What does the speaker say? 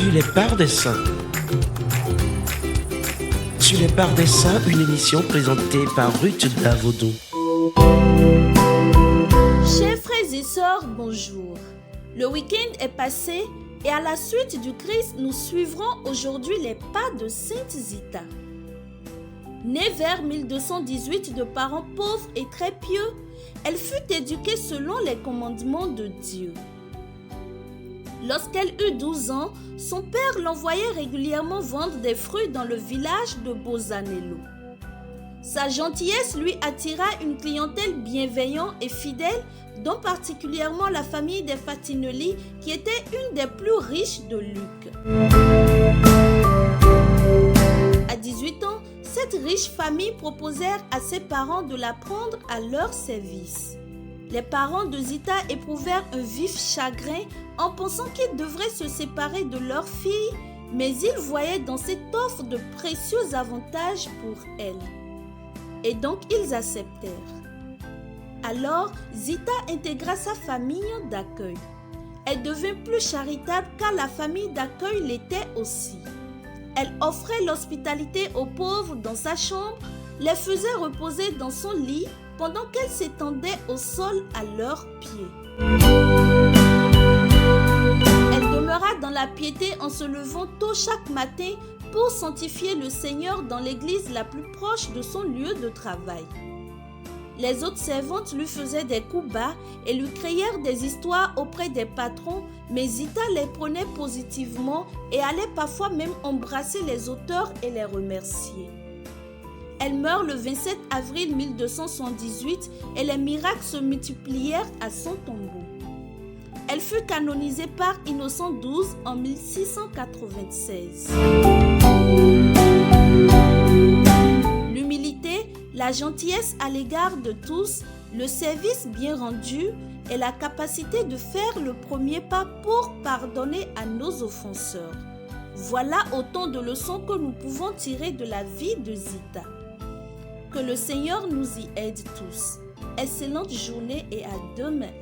Sur les parts des saints. Sur les parts des saints, une émission présentée par Ruth Davodou. Chers frères et sœurs, bonjour. Le week-end est passé et à la suite du Christ, nous suivrons aujourd'hui les pas de Sainte Zita. Née vers 1218 de parents pauvres et très pieux, elle fut éduquée selon les commandements de Dieu. Lorsqu'elle eut 12 ans, son père l'envoyait régulièrement vendre des fruits dans le village de Bosanello. Sa gentillesse lui attira une clientèle bienveillante et fidèle, dont particulièrement la famille des Fatinelli, qui était une des plus riches de Lucques. À 18 ans, cette riche famille proposèrent à ses parents de la prendre à leur service. Les parents de Zita éprouvèrent un vif chagrin en pensant qu'ils devraient se séparer de leur fille, mais ils voyaient dans cette offre de précieux avantages pour elle. Et donc ils acceptèrent. Alors, Zita intégra sa famille d'accueil. Elle devint plus charitable car la famille d'accueil l'était aussi. Elle offrait l'hospitalité aux pauvres dans sa chambre, les faisait reposer dans son lit pendant qu'elle s'étendait au sol à leurs pieds. Elle demeura dans la piété en se levant tôt chaque matin pour sanctifier le Seigneur dans l'église la plus proche de son lieu de travail. Les autres servantes lui faisaient des coups bas et lui créèrent des histoires auprès des patrons, mais Zita les prenait positivement et allait parfois même embrasser les auteurs et les remercier. Elle meurt le 27 avril 1278 et les miracles se multiplièrent à son tombeau. Elle fut canonisée par Innocent XII en 1696. L'humilité, la gentillesse à l'égard de tous, le service bien rendu et la capacité de faire le premier pas pour pardonner à nos offenseurs. Voilà autant de leçons que nous pouvons tirer de la vie de Zita. Que le Seigneur nous y aide tous. Excellente journée et à demain.